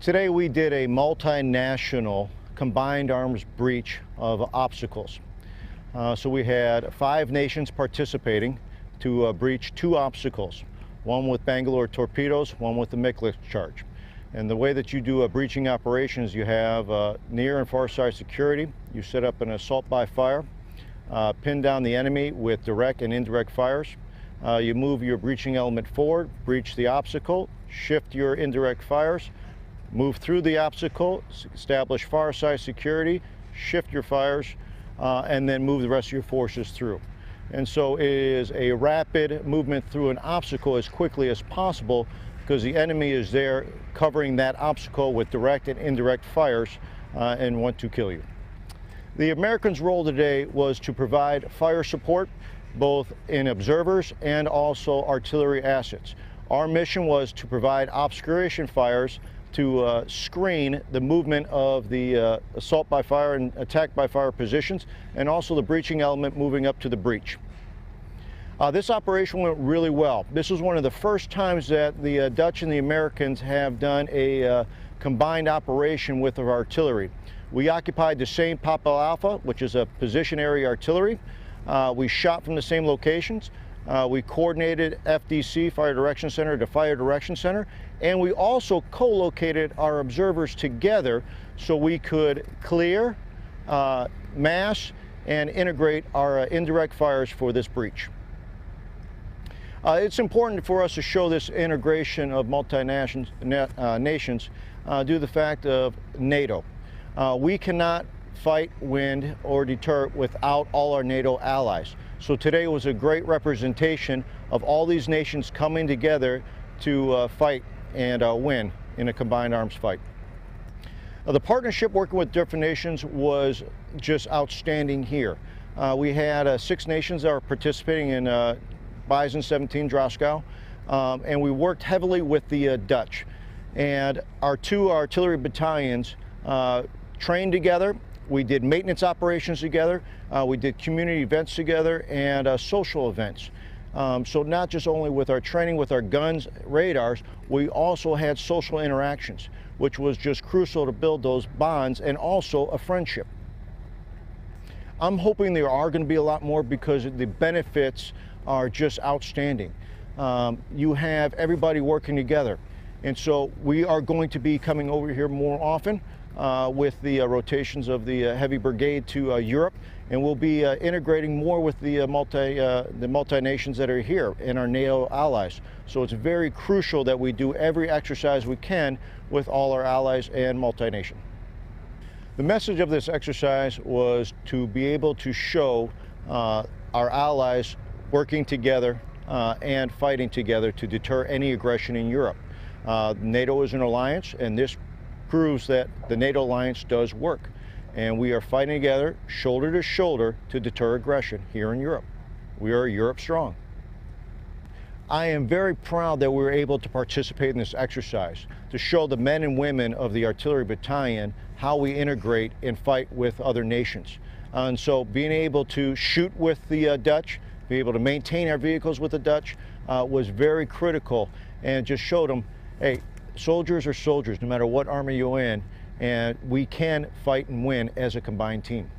Today we did a multinational combined arms breach of obstacles. So we had 5 nations participating to breach 2 obstacles, one with Bangalore torpedoes, one with the Miklik charge. And the way that you do a breaching operations, you have near and far side security. You set up an assault by fire, pin down the enemy with direct and indirect fires. You move your breaching element forward, breach the obstacle, shift your indirect fires, move through the obstacle, establish far side security, shift your fires, and then move the rest of your forces through. And so it is a rapid movement through an obstacle as quickly as possible, because the enemy is there covering that obstacle with direct and indirect fires and want to kill you. The Americans' role today was to provide fire support, both in observers and also artillery assets. Our mission was to provide obscuration fires to screen the movement of the assault by fire and attack by fire positions, and also the breaching element moving up to the breach. This operation went really well. This was one of the first times that the Dutch and the Americans have done a combined operation with our artillery. We occupied the same Popel Alpha, which is a position area artillery. We shot from the same locations. We coordinated FDC, Fire Direction Center, to Fire Direction Center, and we also co-located our observers together so we could clear, mass, and integrate our indirect fires for this breach. It's important for us to show this integration of nations due to the fact of NATO. We cannot fight, win, or deter without all our NATO allies. So today was a great representation of all these nations coming together to fight and win in a combined arms fight. The partnership working with different nations was just outstanding here. We had 6 nations that are participating in Bison 17 Droskow, and we worked heavily with the Dutch. And our 2 artillery battalions trained together. We did maintenance operations together. We did community events together and social events. So not just only with our training, with our guns, radars, we also had social interactions, which was just crucial to build those bonds and also a friendship. I'm hoping there are going to be a lot more, because the benefits are just outstanding. You have everybody working together. And so we are going to be coming over here more often with the rotations of the heavy brigade to Europe, and we'll be integrating more with the multi-nations that are here and our NATO allies. So it's very crucial that we do every exercise we can with all our allies and multi-nation. The message of this exercise was to be able to show our allies working together and fighting together to deter any aggression in Europe. NATO is an alliance, and this proves that the NATO alliance does work. And we are fighting together, shoulder to shoulder, to deter aggression here in Europe. We are Europe strong. I am very proud that we were able to participate in this exercise to show the men and women of the artillery battalion how we integrate and fight with other nations. And so being able to shoot with the Dutch, be able to maintain our vehicles with the Dutch was very critical, and just showed them, hey, soldiers are soldiers no matter what army you're in, and we can fight and win as a combined team.